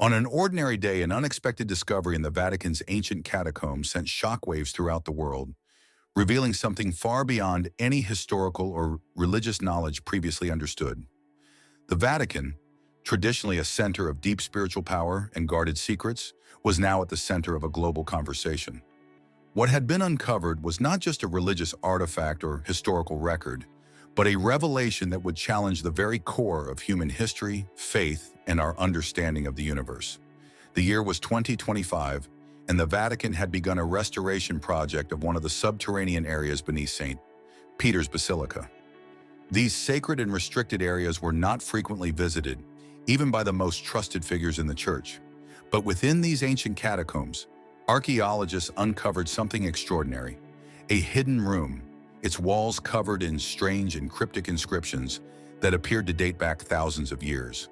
On an ordinary day, an unexpected discovery in the Vatican's ancient catacombs sent shockwaves throughout the world, revealing something far beyond any historical or religious knowledge previously understood. The Vatican, traditionally a center of deep spiritual power and guarded secrets, was now at the center of a global conversation. What had been uncovered was not just a religious artifact or historical record, but a revelation that would challenge the very core of human history, faith, and our understanding of the universe. The year was 2025, and the Vatican had begun a restoration project of one of the subterranean areas beneath St. Peter's Basilica. These sacred and restricted areas were not frequently visited, even by the most trusted figures in the church. But within these ancient catacombs, archaeologists uncovered something extraordinary: a hidden room, its walls covered in strange and cryptic inscriptions that appeared to date back thousands of years.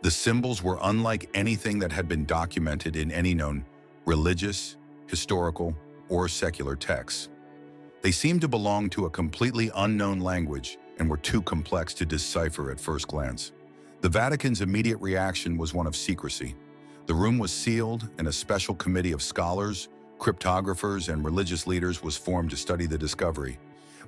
The symbols were unlike anything that had been documented in any known religious, historical, or secular texts. They seemed to belong to a completely unknown language and were too complex to decipher at first glance. The Vatican's immediate reaction was one of secrecy. The room was sealed, and a special committee of scholars, cryptographers, and religious leaders was formed to study the discovery.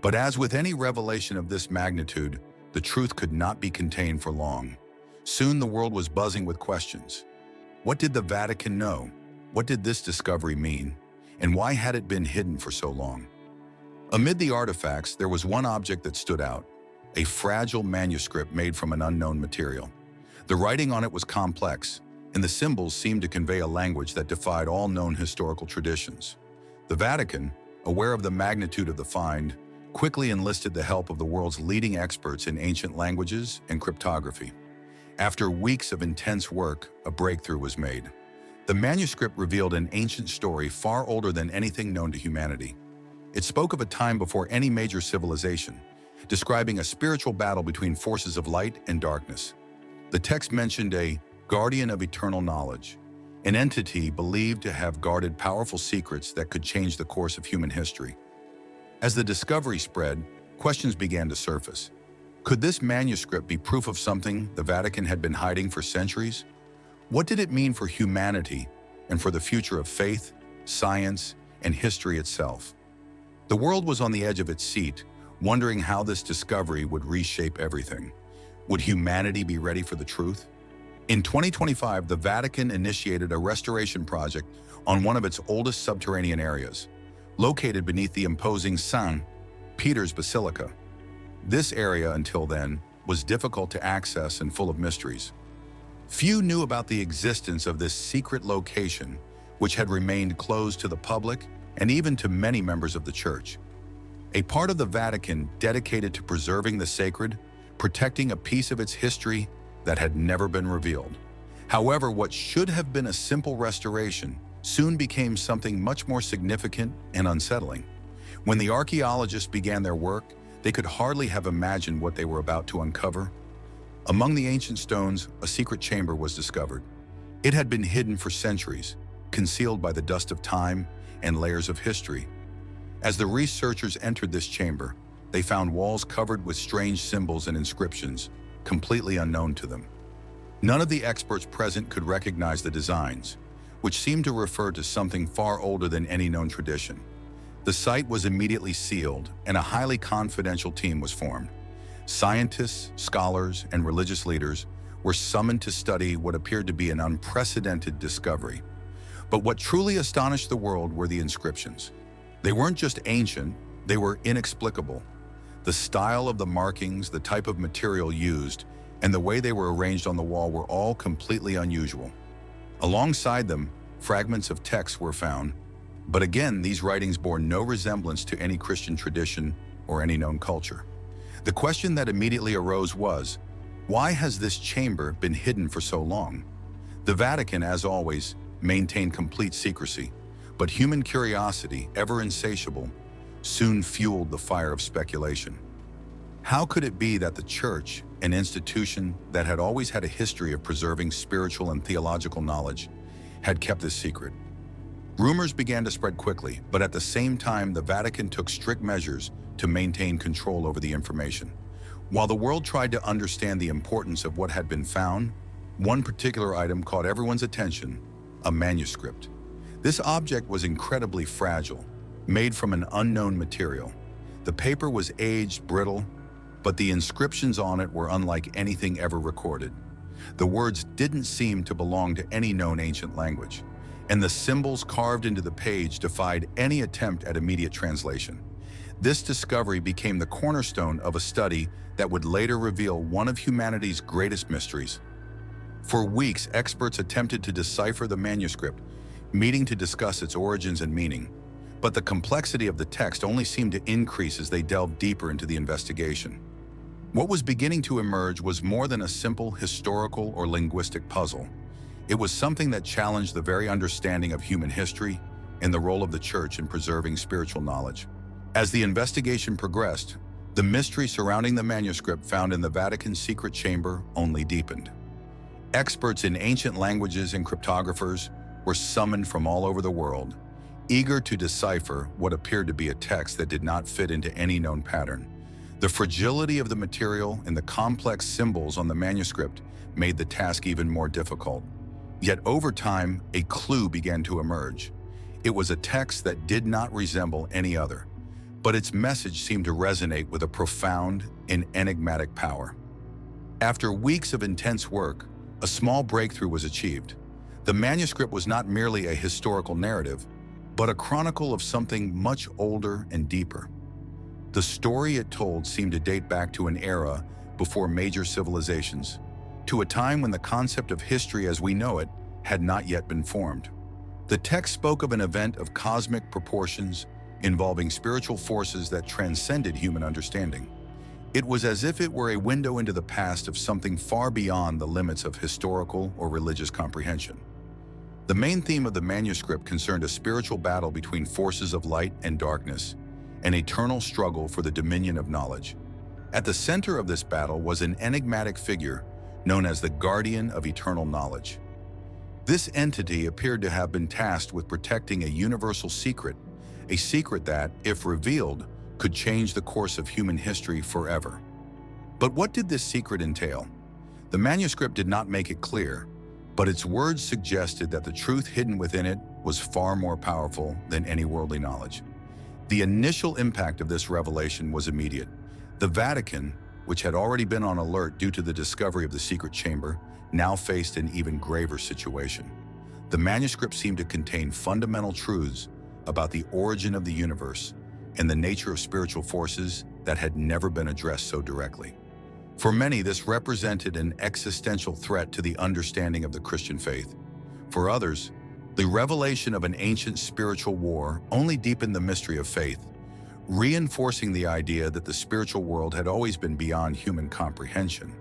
But as with any revelation of this magnitude, the truth could not be contained for long. Soon the world was buzzing with questions. What did the Vatican know? What did this discovery mean? And why had it been hidden for so long? Amid the artifacts, there was one object that stood out: a fragile manuscript made from an unknown material. The writing on it was complex, and the symbols seemed to convey a language that defied all known historical traditions. The Vatican, aware of the magnitude of the find, quickly enlisted the help of the world's leading experts in ancient languages and cryptography. After weeks of intense work, a breakthrough was made. The manuscript revealed an ancient story far older than anything known to humanity. It spoke of a time before any major civilization, describing a spiritual battle between forces of light and darkness. The text mentioned a guardian of eternal knowledge, an entity believed to have guarded powerful secrets that could change the course of human history. As the discovery spread, questions began to surface. Could this manuscript be proof of something the Vatican had been hiding for centuries? What did it mean for humanity and for the future of faith, science, and history itself? The world was on the edge of its seat, wondering how this discovery would reshape everything. Would humanity be ready for the truth? In 2025, the Vatican initiated a restoration project on one of its oldest subterranean areas, located beneath the imposing St. Peter's Basilica. This area, until then, was difficult to access and full of mysteries. Few knew about the existence of this secret location, which had remained closed to the public and even to many members of the Church. A part of the Vatican dedicated to preserving the sacred, protecting a piece of its history that had never been revealed. However, what should have been a simple restoration soon became something much more significant and unsettling. When the archaeologists began their work, they could hardly have imagined what they were about to uncover. Among the ancient stones, a secret chamber was discovered. It had been hidden for centuries, concealed by the dust of time and layers of history. As the researchers entered this chamber, they found walls covered with strange symbols and inscriptions, completely unknown to them. None of the experts present could recognize the designs, which seemed to refer to something far older than any known tradition. The site was immediately sealed, and a highly confidential team was formed. Scientists, scholars, and religious leaders were summoned to study what appeared to be an unprecedented discovery. But what truly astonished the world were the inscriptions. They weren't just ancient, they were inexplicable. The style of the markings, the type of material used, and the way they were arranged on the wall were all completely unusual. Alongside them, fragments of texts were found, but again, these writings bore no resemblance to any Christian tradition or any known culture. The question that immediately arose was, why has this chamber been hidden for so long? The Vatican, as always, maintained complete secrecy, but human curiosity, ever insatiable, soon fueled the fire of speculation. How could it be that the Church, an institution that had always had a history of preserving spiritual and theological knowledge, had kept this secret? Rumors began to spread quickly, but at the same time, the Vatican took strict measures to maintain control over the information. While the world tried to understand the importance of what had been found, One particular item caught everyone's attention: a manuscript. This object was incredibly fragile, made from an unknown material. The paper was aged, brittle, but the inscriptions on it were unlike anything ever recorded. The words didn't seem to belong to any known ancient language, and the symbols carved into the page defied any attempt at immediate translation. This discovery became the cornerstone of a study that would later reveal one of humanity's greatest mysteries. For weeks, experts attempted to decipher the manuscript, meeting to discuss its origins and meaning. But the complexity of the text only seemed to increase as they delved deeper into the investigation. What was beginning to emerge was more than a simple historical or linguistic puzzle. It was something that challenged the very understanding of human history and the role of the Church in preserving spiritual knowledge. As the investigation progressed, the mystery surrounding the manuscript found in the Vatican's secret chamber only deepened. Experts in ancient languages and cryptographers were summoned from all over the world, eager to decipher what appeared to be a text that did not fit into any known pattern. The fragility of the material and the complex symbols on the manuscript made the task even more difficult. Yet over time, a clue began to emerge. It was a text that did not resemble any other, but its message seemed to resonate with a profound and enigmatic power. After weeks of intense work, a small breakthrough was achieved. The manuscript was not merely a historical narrative, but a chronicle of something much older and deeper. The story it told seemed to date back to an era before major civilizations, to a time when the concept of history as we know it had not yet been formed. The text spoke of an event of cosmic proportions involving spiritual forces that transcended human understanding. It was as if it were a window into the past of something far beyond the limits of historical or religious comprehension. The main theme of the manuscript concerned a spiritual battle between forces of light and darkness, an eternal struggle for the dominion of knowledge. At the center of this battle was an enigmatic figure known as the Guardian of Eternal Knowledge. This entity appeared to have been tasked with protecting a universal secret, a secret that, if revealed, could change the course of human history forever. But what did this secret entail? The manuscript did not make it clear, but its words suggested that the truth hidden within it was far more powerful than any worldly knowledge. The initial impact of this revelation was immediate. The Vatican, which had already been on alert due to the discovery of the secret chamber, now faced an even graver situation. The manuscript seemed to contain fundamental truths about the origin of the universe and the nature of spiritual forces that had never been addressed so directly. For many, this represented an existential threat to the understanding of the Christian faith. For others, the revelation of an ancient spiritual war only deepened the mystery of faith, reinforcing the idea that the spiritual world had always been beyond human comprehension.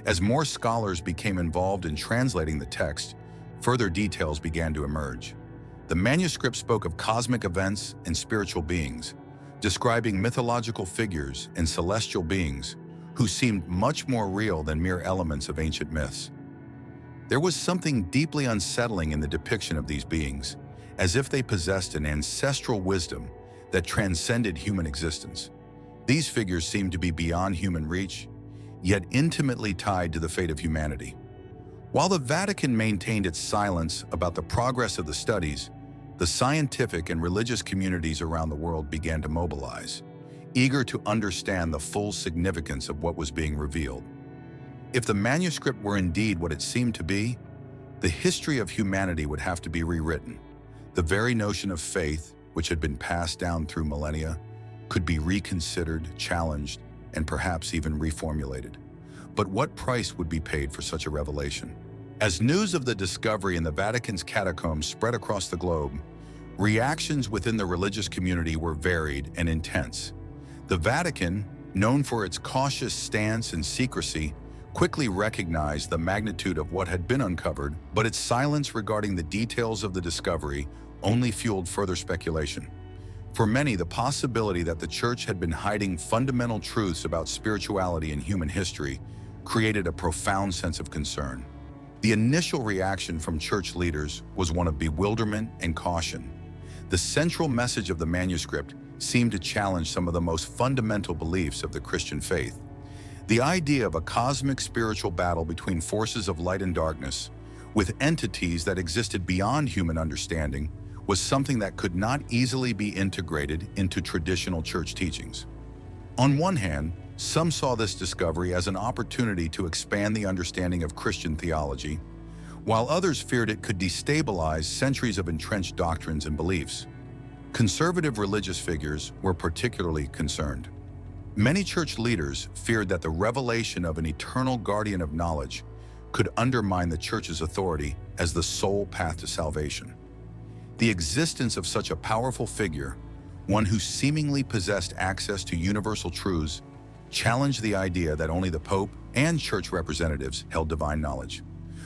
As more scholars became involved in translating the text, further details began to emerge. The manuscript spoke of cosmic events and spiritual beings, describing mythological figures and celestial beings who seemed much more real than mere elements of ancient myths. There was something deeply unsettling in the depiction of these beings, as if they possessed an ancestral wisdom that transcended human existence. These figures seemed to be beyond human reach, yet intimately tied to the fate of humanity. While the Vatican maintained its silence about the progress of the studies, the scientific and religious communities around the world began to mobilize, eager to understand the full significance of what was being revealed. If the manuscript were indeed what it seemed to be, the history of humanity would have to be rewritten. The very notion of faith, which had been passed down through millennia, could be reconsidered, challenged, and perhaps even reformulated. But what price would be paid for such a revelation? As news of the discovery in the Vatican's catacombs spread across the globe, reactions within the religious community were varied and intense. The Vatican, known for its cautious stance and secrecy, quickly recognized the magnitude of what had been uncovered, but its silence regarding the details of the discovery only fueled further speculation. For many, the possibility that the Church had been hiding fundamental truths about spirituality and human history created a profound sense of concern. The initial reaction from Church leaders was one of bewilderment and caution. The central message of the manuscript seemed to challenge some of the most fundamental beliefs of the Christian faith. The idea of a cosmic spiritual battle between forces of light and darkness, with entities that existed beyond human understanding, was something that could not easily be integrated into traditional church teachings. On one hand, some saw this discovery as an opportunity to expand the understanding of Christian theology, while others feared it could destabilize centuries of entrenched doctrines and beliefs. Conservative religious figures were particularly concerned. Many church leaders feared that the revelation of an eternal guardian of knowledge could undermine the church's authority as the sole path to salvation. The existence of such a powerful figure, one who seemingly possessed access to universal truths, challenged the idea that only the Pope and church representatives held divine knowledge.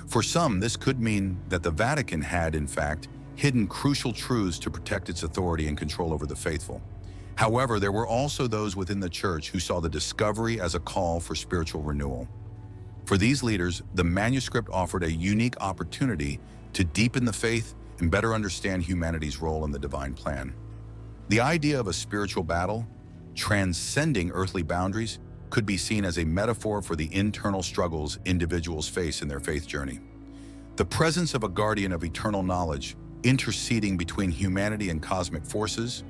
For some, this could mean that the Vatican had, in fact, hidden crucial truths to protect its authority and control over the faithful. However, there were also those within the church who saw the discovery as a call for spiritual renewal. For these leaders, the manuscript offered a unique opportunity to deepen the faith and better understand humanity's role in the divine plan. The idea of a spiritual battle, transcending earthly boundaries, could be seen as a metaphor for the internal struggles individuals face in their faith journey. The presence of a guardian of eternal knowledge, interceding between humanity and cosmic forces,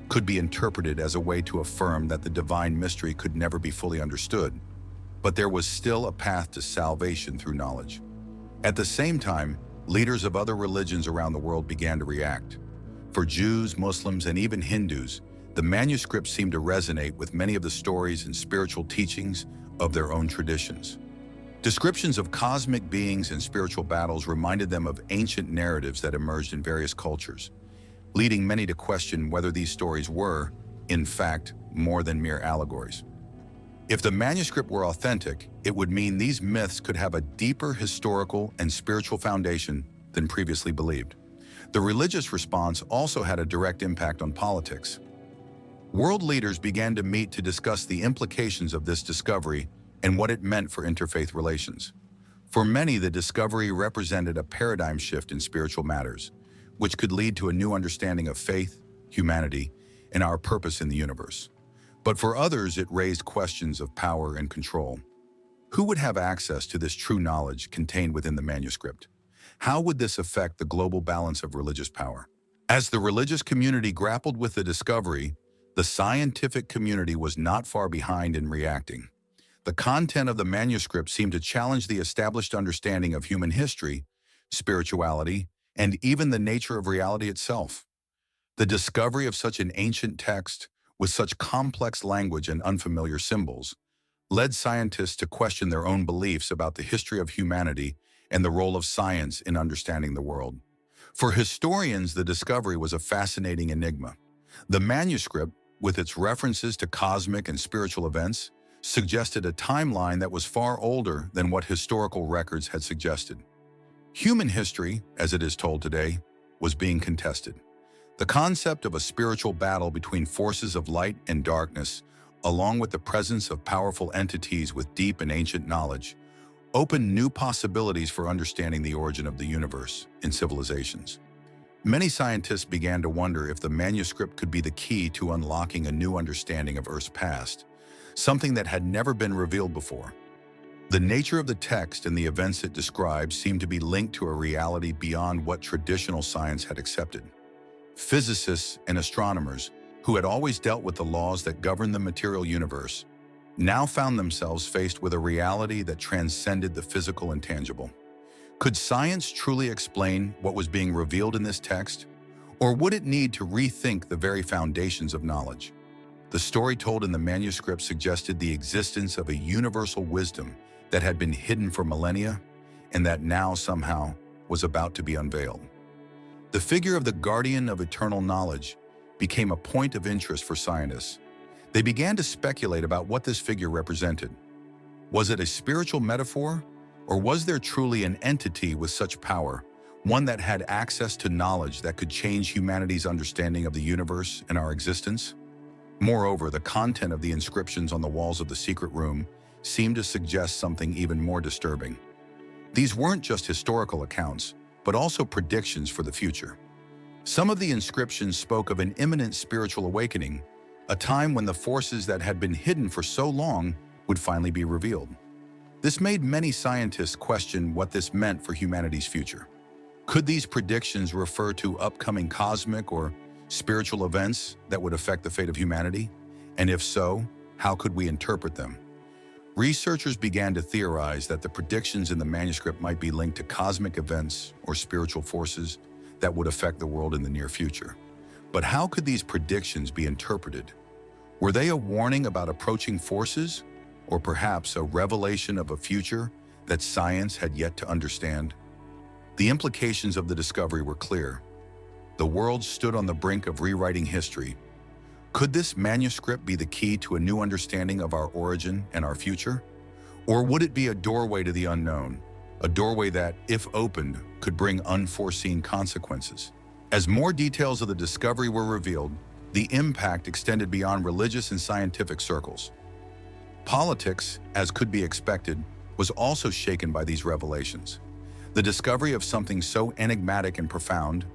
could be interpreted as a way to affirm that the divine mystery could never be fully understood, but there was still a path to salvation through knowledge. At the same time, leaders of other religions around the world began to react. For Jews, Muslims, and even Hindus, the manuscript seemed to resonate with many of the stories and spiritual teachings of their own traditions. Descriptions of cosmic beings and spiritual battles reminded them of ancient narratives that emerged in various cultures, leading many to question whether these stories were, in fact, more than mere allegories. If the manuscript were authentic, it would mean these myths could have a deeper historical and spiritual foundation than previously believed. The religious response also had a direct impact on politics. World leaders began to meet to discuss the implications of this discovery and what it meant for interfaith relations. For many, the discovery represented a paradigm shift in spiritual matters, which could lead to a new understanding of faith, humanity, and our purpose in the universe. But for others, it raised questions of power and control. Who would have access to this true knowledge contained within the manuscript? How would this affect the global balance of religious power? As the religious community grappled with the discovery, the scientific community was not far behind in reacting. The content of the manuscript seemed to challenge the established understanding of human history, spirituality, and even the nature of reality itself. The discovery of such an ancient text, with such complex language and unfamiliar symbols, led scientists to question their own beliefs about the history of humanity and the role of science in understanding the world. For historians, the discovery was a fascinating enigma. The manuscript, with its references to cosmic and spiritual events, suggested a timeline that was far older than what historical records had suggested. Human history, as it is told today, was being contested. The concept of a spiritual battle between forces of light and darkness, along with the presence of powerful entities with deep and ancient knowledge, opened new possibilities for understanding the origin of the universe and civilizations. Many scientists began to wonder if the manuscript could be the key to unlocking a new understanding of Earth's past, something that had never been revealed before. The nature of the text and the events it describes seemed to be linked to a reality beyond what traditional science had accepted. Physicists and astronomers, who had always dealt with the laws that govern the material universe, now found themselves faced with a reality that transcended the physical and tangible. Could science truly explain what was being revealed in this text, or would it need to rethink the very foundations of knowledge? The story told in the manuscript suggested the existence of a universal wisdom that had been hidden for millennia and that now somehow was about to be unveiled. The figure of the guardian of eternal knowledge became a point of interest for scientists. They began to speculate about what this figure represented. Was it a spiritual metaphor, or was there truly an entity with such power, one that had access to knowledge that could change humanity's understanding of the universe and our existence? Moreover, the content of the inscriptions on the walls of the secret room seemed to suggest something even more disturbing. These weren't just historical accounts, but also predictions for the future. Some of the inscriptions spoke of an imminent spiritual awakening, a time when the forces that had been hidden for so long would finally be revealed. This made many scientists question what this meant for humanity's future. Could these predictions refer to upcoming cosmic or spiritual events that would affect the fate of humanity? And if so, how could we interpret them? Researchers began to theorize that the predictions in the manuscript might be linked to cosmic events or spiritual forces that would affect the world in the near future. But how could these predictions be interpreted? Were they a warning about approaching forces, or perhaps a revelation of a future that science had yet to understand? The implications of the discovery were clear. The world stood on the brink of rewriting history. Could this manuscript be the key to a new understanding of our origin and our future? Or would it be a doorway to the unknown, a doorway that, if opened, could bring unforeseen consequences? As more details of the discovery were revealed, the impact extended beyond religious and scientific circles. Politics, as could be expected, was also shaken by these revelations. The discovery of something so enigmatic and profound,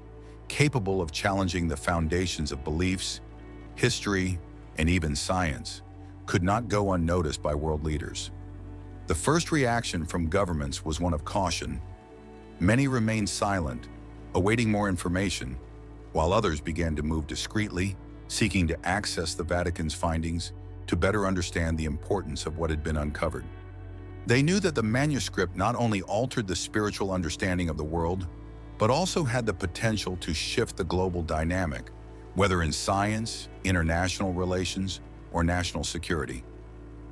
capable of challenging the foundations of beliefs, history, and even science, could not go unnoticed by world leaders. The first reaction from governments was one of caution. Many remained silent, awaiting more information, while others began to move discreetly, seeking to access the Vatican's findings to better understand the importance of what had been uncovered. They knew that the manuscript not only altered the spiritual understanding of the world, but also had the potential to shift the global dynamic, whether in science, international relations, or national security.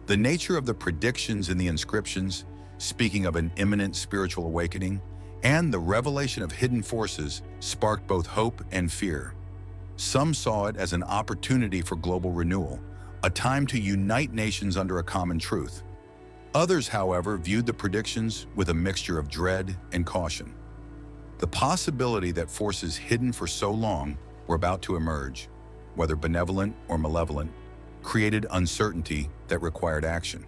The nature of the predictions in the inscriptions, speaking of an imminent spiritual awakening, and the revelation of hidden forces sparked both hope and fear. Some saw it as an opportunity for global renewal, a time to unite nations under a common truth. Others, however, viewed the predictions with a mixture of dread and caution. The possibility that forces hidden for so long were about to emerge, whether benevolent or malevolent, created uncertainty that required action.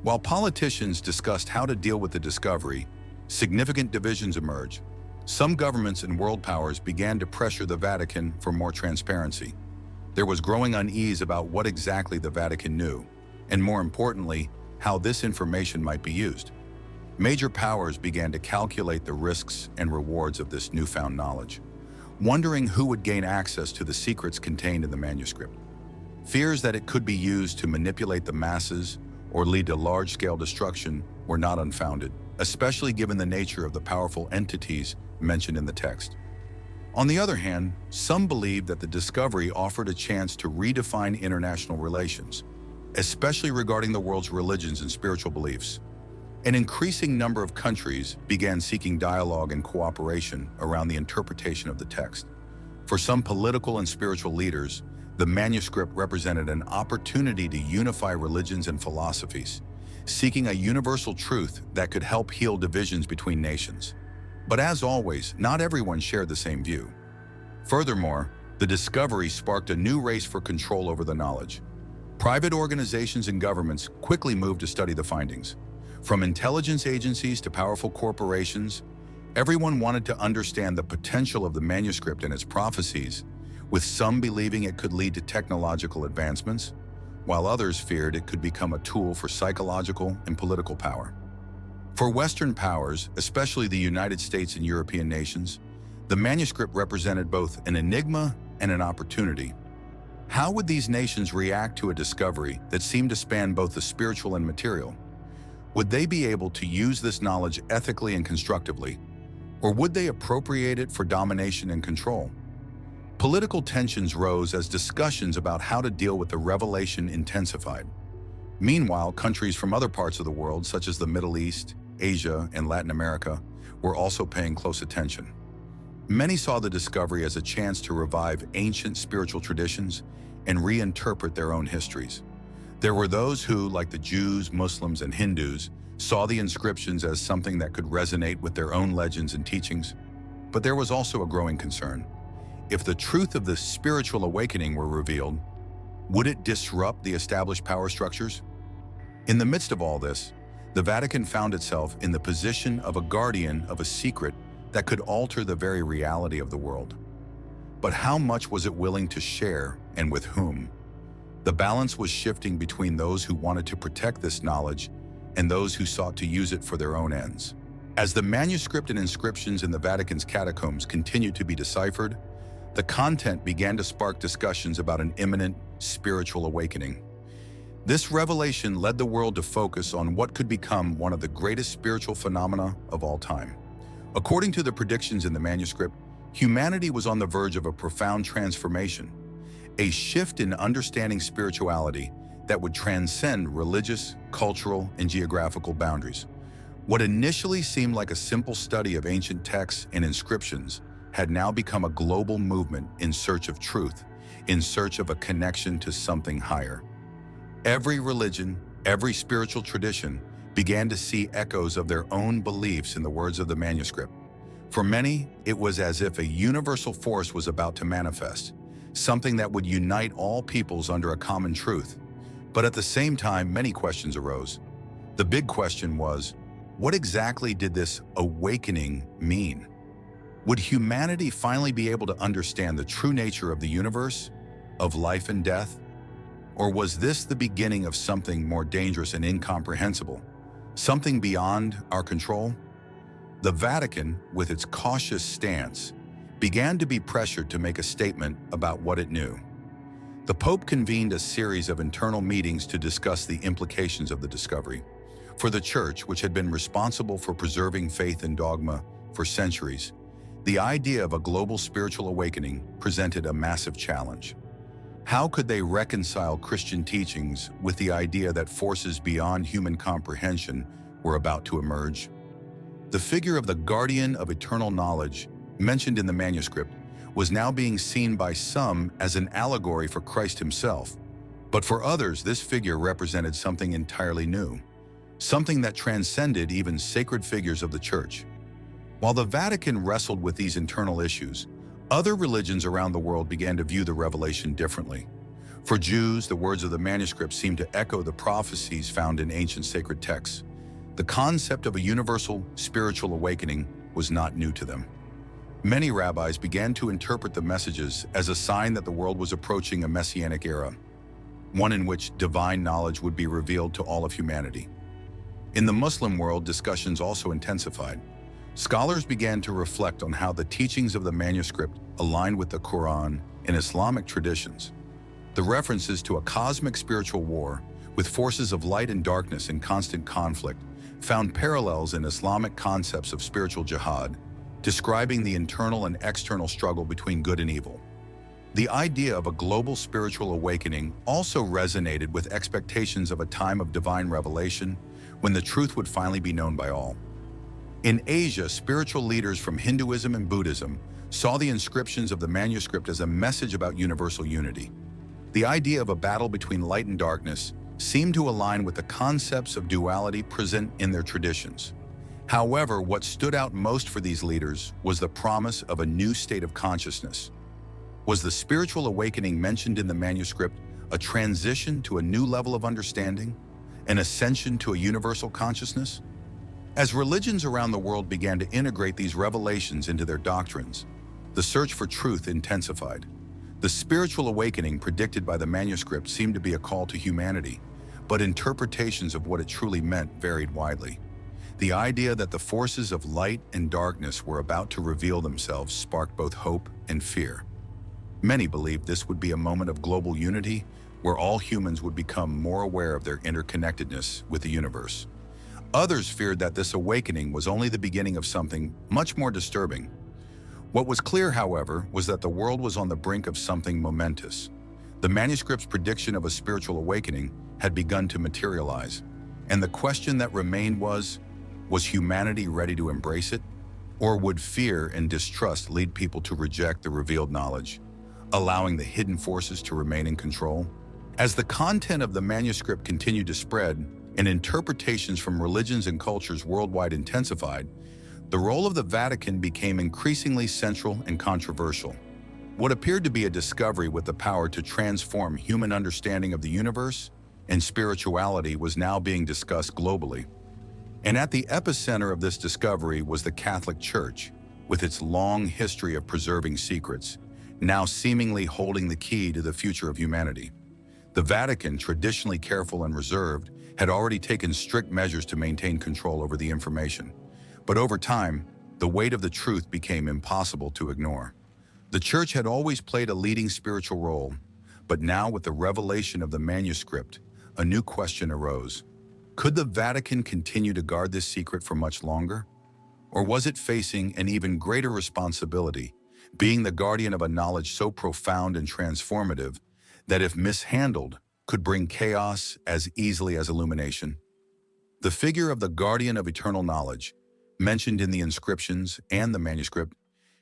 While politicians discussed how to deal with the discovery, significant divisions emerged. Some governments and world powers began to pressure the Vatican for more transparency. There was growing unease about what exactly the Vatican knew, and more importantly, how this information might be used. Major powers began to calculate the risks and rewards of this newfound knowledge, wondering who would gain access to the secrets contained in the manuscript. Fears that it could be used to manipulate the masses or lead to large-scale destruction were not unfounded, especially given the nature of the powerful entities mentioned in the text. On the other hand, some believed that the discovery offered a chance to redefine international relations, especially regarding the world's religions and spiritual beliefs. An increasing number of countries began seeking dialogue and cooperation around the interpretation of the text. For some political and spiritual leaders, the manuscript represented an opportunity to unify religions and philosophies, seeking a universal truth that could help heal divisions between nations. But as always, not everyone shared the same view. Furthermore, the discovery sparked a new race for control over the knowledge. Private organizations and governments quickly moved to study the findings. From intelligence agencies to powerful corporations, everyone wanted to understand the potential of the manuscript and its prophecies, with some believing it could lead to technological advancements, while others feared it could become a tool for psychological and political power. For Western powers, especially the United States and European nations, the manuscript represented both an enigma and an opportunity. How would these nations react to a discovery that seemed to span both the spiritual and material? Would they be able to use this knowledge ethically and constructively, or would they appropriate it for domination and control? Political tensions rose as discussions about how to deal with the revelation intensified. Meanwhile, countries from other parts of the world, such as the Middle East, Asia, and Latin America, were also paying close attention. Many saw the discovery as a chance to revive ancient spiritual traditions and reinterpret their own histories. There were those who, like the Jews, Muslims, and Hindus, saw the inscriptions as something that could resonate with their own legends and teachings. But there was also a growing concern. If the truth of the spiritual awakening were revealed, would it disrupt the established power structures? In the midst of all this, the Vatican found itself in the position of a guardian of a secret that could alter the very reality of the world. But how much was it willing to share, and with whom? The balance was shifting between those who wanted to protect this knowledge and those who sought to use it for their own ends. As the manuscript and inscriptions in the Vatican's catacombs continued to be deciphered, the content began to spark discussions about an imminent spiritual awakening. This revelation led the world to focus on what could become one of the greatest spiritual phenomena of all time. According to the predictions in the manuscript, humanity was on the verge of a profound transformation, a shift in understanding spirituality that would transcend religious, cultural, and geographical boundaries. What initially seemed like a simple study of ancient texts and inscriptions had now become a global movement in search of truth, in search of a connection to something higher. Every religion, every spiritual tradition began to see echoes of their own beliefs in the words of the manuscript. For many, it was as if a universal force was about to manifest, something that would unite all peoples under a common truth. But at the same time, many questions arose. The big question was, what exactly did this awakening mean? Would humanity finally be able to understand the true nature of the universe, of life and death? Or was this the beginning of something more dangerous and incomprehensible, something beyond our control? The Vatican, with its cautious stance, began to be pressured to make a statement about what it knew. The Pope convened a series of internal meetings to discuss the implications of the discovery. For the Church, which had been responsible for preserving faith and dogma for centuries, the idea of a global spiritual awakening presented a massive challenge. How could they reconcile Christian teachings with the idea that forces beyond human comprehension were about to emerge? The figure of the guardian of eternal knowledge, mentioned in the manuscript, was now being seen by some as an allegory for Christ himself. But for others, this figure represented something entirely new, something that transcended even sacred figures of the Church. While the Vatican wrestled with these internal issues, other religions around the world began to view the revelation differently. For Jews, the words of the manuscript seemed to echo the prophecies found in ancient sacred texts. The concept of a universal spiritual awakening was not new to them. Many rabbis began to interpret the messages as a sign that the world was approaching a messianic era, one in which divine knowledge would be revealed to all of humanity. In the Muslim world, discussions also intensified. Scholars began to reflect on how the teachings of the manuscript aligned with the Quran and Islamic traditions. The references to a cosmic spiritual war, with forces of light and darkness in constant conflict, found parallels in Islamic concepts of spiritual jihad, describing the internal and external struggle between good and evil. The idea of a global spiritual awakening also resonated with expectations of a time of divine revelation when the truth would finally be known by all. In Asia, spiritual leaders from Hinduism and Buddhism saw the inscriptions of the manuscript as a message about universal unity. The idea of a battle between light and darkness seemed to align with the concepts of duality present in their traditions. However, what stood out most for these leaders was the promise of a new state of consciousness. Was the spiritual awakening mentioned in the manuscript a transition to a new level of understanding, an ascension to a universal consciousness? As religions around the world began to integrate these revelations into their doctrines, the search for truth intensified. The spiritual awakening predicted by the manuscript seemed to be a call to humanity, but interpretations of what it truly meant varied widely. The idea that the forces of light and darkness were about to reveal themselves sparked both hope and fear. Many believed this would be a moment of global unity where all humans would become more aware of their interconnectedness with the universe. Others feared that this awakening was only the beginning of something much more disturbing. What was clear, however, was that the world was on the brink of something momentous. The manuscript's prediction of a spiritual awakening had begun to materialize, and the question that remained was humanity ready to embrace it? Or would fear and distrust lead people to reject the revealed knowledge, allowing the hidden forces to remain in control? As the content of the manuscript continued to spread and interpretations from religions and cultures worldwide intensified, the role of the Vatican became increasingly central and controversial. What appeared to be a discovery with the power to transform human understanding of the universe and spirituality was now being discussed globally. And at the epicenter of this discovery was the Catholic Church, with its long history of preserving secrets, now seemingly holding the key to the future of humanity. The Vatican, traditionally careful and reserved, had already taken strict measures to maintain control over the information. But over time, the weight of the truth became impossible to ignore. The Church had always played a leading spiritual role, but now with the revelation of the manuscript, a new question arose. Could the Vatican continue to guard this secret for much longer? Or was it facing an even greater responsibility, being the guardian of a knowledge so profound and transformative that if mishandled, could bring chaos as easily as illumination? The figure of the guardian of eternal knowledge, mentioned in the inscriptions and the manuscript,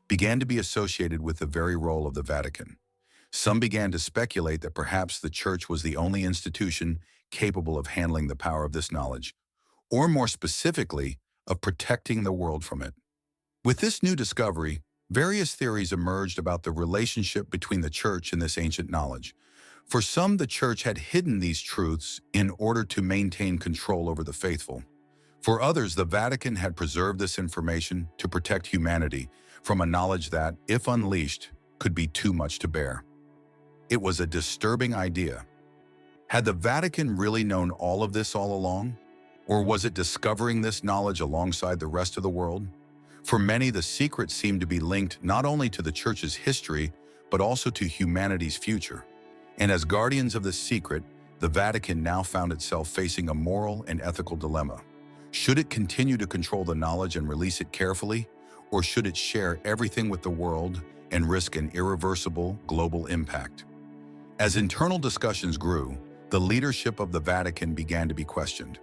began to be associated with the very role of the Vatican. Some began to speculate that perhaps the Church was the only institution capable of handling the power of this knowledge, or more specifically, of protecting the world from it. With this new discovery, various theories emerged about the relationship between the Church and this ancient knowledge. For some, the Church had hidden these truths in order to maintain control over the faithful. For others, the Vatican had preserved this information to protect humanity from a knowledge that, if unleashed, could be too much to bear. It was a disturbing idea. Had the Vatican really known all of this all along? Or was it discovering this knowledge alongside the rest of the world? For many, the secret seemed to be linked not only to the Church's history, but also to humanity's future. And as guardians of this secret, the Vatican now found itself facing a moral and ethical dilemma. Should it continue to control the knowledge and release it carefully, or should it share everything with the world and risk an irreversible global impact? As internal discussions grew, the leadership of the Vatican began to be questioned.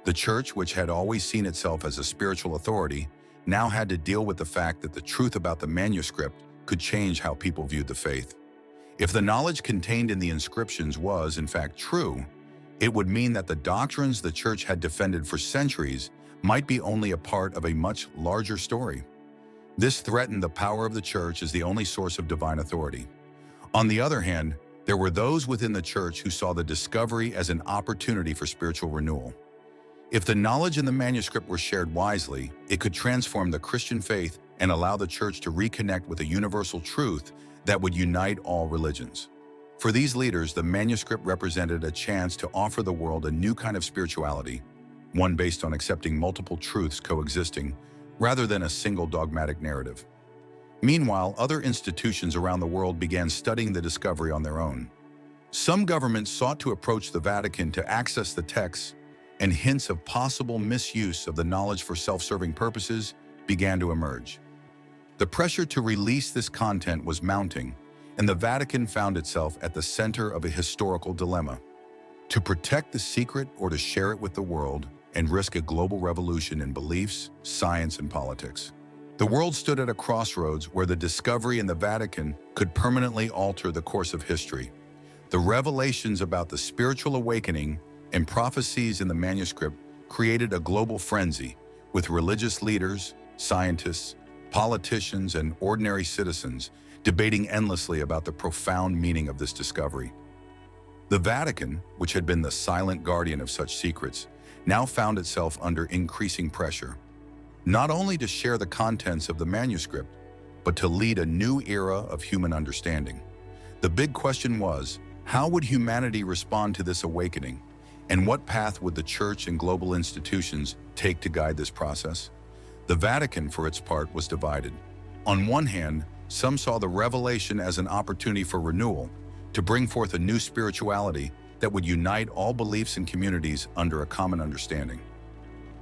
The Church, which had always seen itself as a spiritual authority, now had to deal with the fact that the truth about the manuscript could change how people viewed the faith. If the knowledge contained in the inscriptions was, in fact, true, it would mean that the doctrines the Church had defended for centuries might be only a part of a much larger story. This threatened the power of the Church as the only source of divine authority. On the other hand, there were those within the Church who saw the discovery as an opportunity for spiritual renewal. If the knowledge in the manuscript were shared wisely, it could transform the Christian faith and allow the Church to reconnect with a universal truth that would unite all religions. For these leaders, the manuscript represented a chance to offer the world a new kind of spirituality, one based on accepting multiple truths coexisting, rather than a single dogmatic narrative. Meanwhile, other institutions around the world began studying the discovery on their own. Some governments sought to approach the Vatican to access the texts, and hints of possible misuse of the knowledge for self-serving purposes began to emerge. The pressure to release this content was mounting, and the Vatican found itself at the center of a historical dilemma: to protect the secret or to share it with the world and risk a global revolution in beliefs, science, and politics. The world stood at a crossroads where the discovery in the Vatican could permanently alter the course of history. The revelations about the spiritual awakening and prophecies in the manuscript created a global frenzy, with religious leaders, scientists, politicians, and ordinary citizens debating endlessly about the profound meaning of this discovery. The Vatican, which had been the silent guardian of such secrets, now found itself under increasing pressure, not only to share the contents of the manuscript, but to lead a new era of human understanding. The big question was, how would humanity respond to this awakening? And what path would the Church and global institutions take to guide this process? The Vatican, for its part, was divided. On one hand, some saw the revelation as an opportunity for renewal, to bring forth a new spirituality that would unite all beliefs and communities under a common understanding.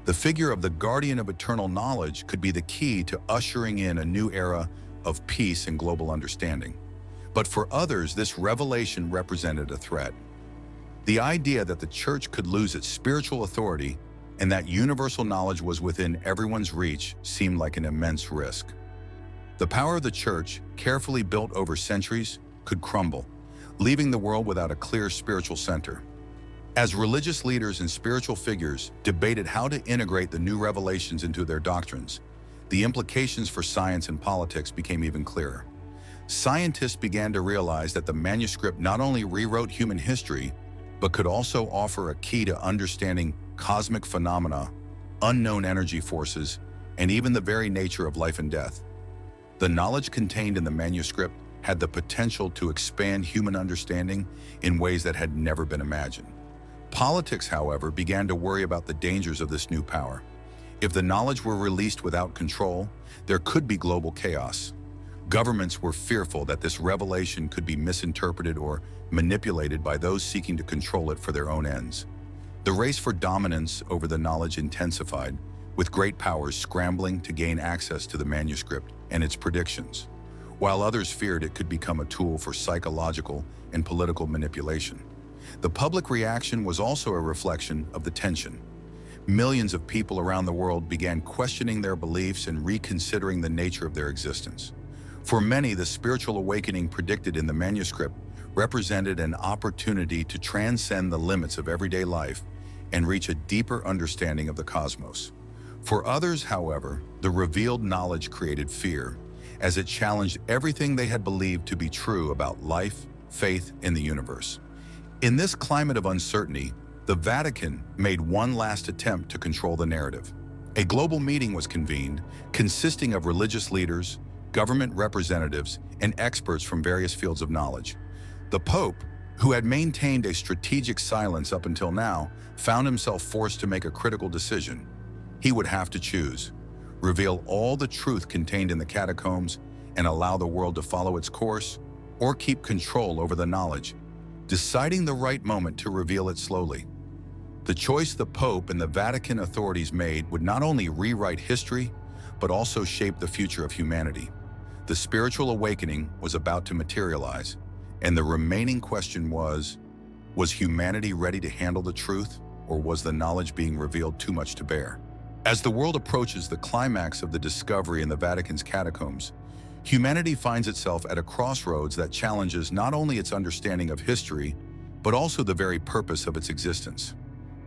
The figure of the guardian of eternal knowledge could be the key to ushering in a new era of peace and global understanding. But for others, this revelation represented a threat. The idea that the Church could lose its spiritual authority and that universal knowledge was within everyone's reach seemed like an immense risk. The power of the Church, carefully built over centuries, could crumble, leaving the world without a clear spiritual center. As religious leaders and spiritual figures debated how to integrate the new revelations into their doctrines, the implications for science and politics became even clearer. Scientists began to realize that the manuscript not only rewrote human history, but could also offer a key to understanding cosmic phenomena, unknown energy forces, and even the very nature of life and death. The knowledge contained in the manuscript had the potential to expand human understanding in ways that had never been imagined. Politics, however, began to worry about the dangers of this new power. If the knowledge were released without control, there could be global chaos. Governments were fearful that this revelation could be misinterpreted or manipulated by those seeking to control it for their own ends. The race for dominance over the knowledge intensified, with great powers scrambling to gain access to the manuscript and its predictions, while others feared it could become a tool for psychological and political manipulation. The public reaction was also a reflection of the tension. Millions of people around the world began questioning their beliefs and reconsidering the nature of their existence. For many, the spiritual awakening predicted in the manuscript represented an opportunity to transcend the limits of everyday life and reach a deeper understanding of the cosmos. For others, however, the revealed knowledge created fear, as it challenged everything they had believed to be true about life, faith, and the universe. In this climate of uncertainty, the Vatican made one last attempt to control the narrative. A global meeting was convened, consisting of religious leaders, government representatives, and experts from various fields of knowledge. The Pope, who had maintained a strategic silence up until now, found himself forced to make a critical decision. He would have to choose: reveal all the truth contained in the catacombs and allow the world to follow its course, or keep control over the knowledge, deciding the right moment to reveal it slowly. The choice the Pope and the Vatican authorities made would not only rewrite history, but also shape the future of humanity. The spiritual awakening was about to materialize, and the remaining question was humanity ready to handle the truth, or was the knowledge being revealed too much to bear? As the world approaches the climax of the discovery in the Vatican's catacombs, humanity finds itself at a crossroads that challenges not only its understanding of history, but also the very purpose of its existence.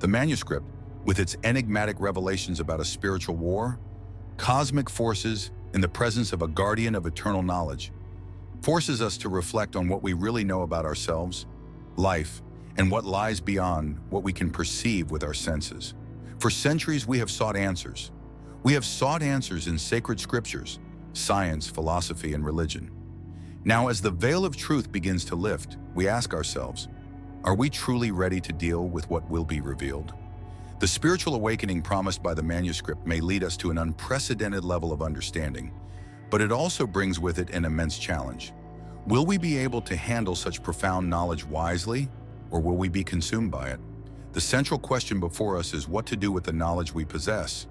The manuscript, with its enigmatic revelations about a spiritual war, cosmic forces, and the presence of a guardian of eternal knowledge, forces us to reflect on what we really know about ourselves, life, and what lies beyond what we can perceive with our senses. For centuries, we have sought answers. We have sought answers in sacred scriptures, science, philosophy, and religion. Now, as the veil of truth begins to lift, we ask ourselves, are we truly ready to deal with what will be revealed? The spiritual awakening promised by the manuscript may lead us to an unprecedented level of understanding, but it also brings with it an immense challenge. Will we be able to handle such profound knowledge wisely, or will we be consumed by it? The central question before us is what to do with the knowledge we possess.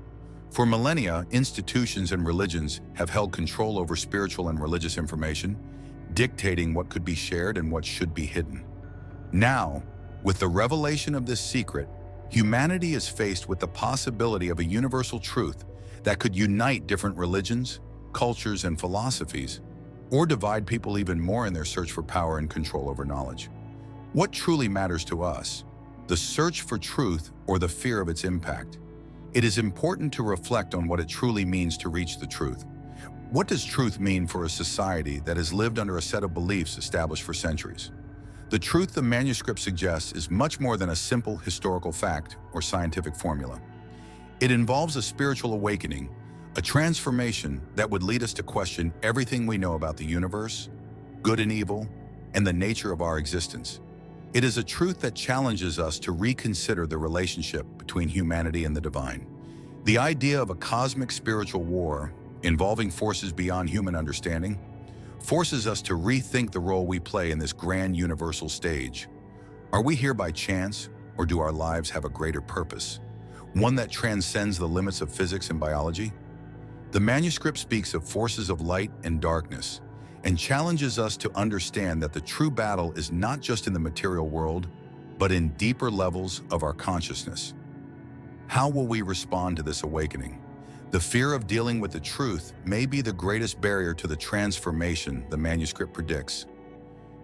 For millennia, institutions and religions have held control over spiritual and religious information, dictating what could be shared and what should be hidden. Now, with the revelation of this secret, humanity is faced with the possibility of a universal truth that could unite different religions, cultures, and philosophies, or divide people even more in their search for power and control over knowledge. What truly matters to us? The search for truth or the fear of its impact? It is important to reflect on what it truly means to reach the truth. What does truth mean for a society that has lived under a set of beliefs established for centuries? The truth the manuscript suggests is much more than a simple historical fact or scientific formula. It involves a spiritual awakening, a transformation that would lead us to question everything we know about the universe, good and evil, and the nature of our existence. It is a truth that challenges us to reconsider the relationship between humanity and the divine. The idea of a cosmic spiritual war involving forces beyond human understanding forces us to rethink the role we play in this grand universal stage. Are we here by chance, or do our lives have a greater purpose, one that transcends the limits of physics and biology? The manuscript speaks of forces of light and darkness, and challenges us to understand that the true battle is not just in the material world, but in deeper levels of our consciousness. How will we respond to this awakening? The fear of dealing with the truth may be the greatest barrier to the transformation the manuscript predicts.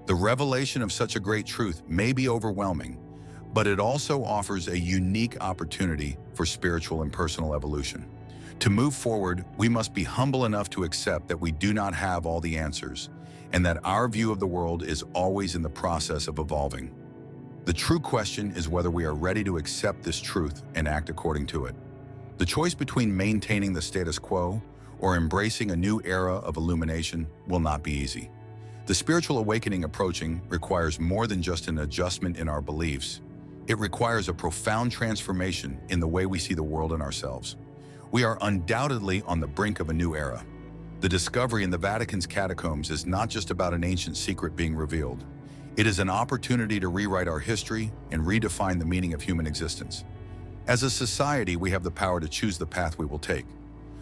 The revelation of such a great truth may be overwhelming, but it also offers a unique opportunity for spiritual and personal evolution. To move forward, we must be humble enough to accept that we do not have all the answers, and that our view of the world is always in the process of evolving. The true question is whether we are ready to accept this truth and act according to it. The choice between maintaining the status quo or embracing a new era of illumination will not be easy. The spiritual awakening approaching requires more than just an adjustment in our beliefs. It requires a profound transformation in the way we see the world and ourselves. We are undoubtedly on the brink of a new era. The discovery in the Vatican's catacombs is not just about an ancient secret being revealed. It is an opportunity to rewrite our history and redefine the meaning of human existence. As a society, we have the power to choose the path we will take.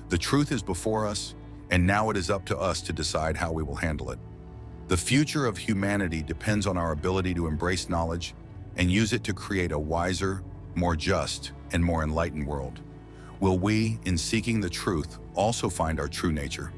The truth is before us, and now it is up to us to decide how we will handle it. The future of humanity depends on our ability to embrace knowledge and use it to create a wiser, more just, and more enlightened world. Will we, in seeking the truth, also find our true nature?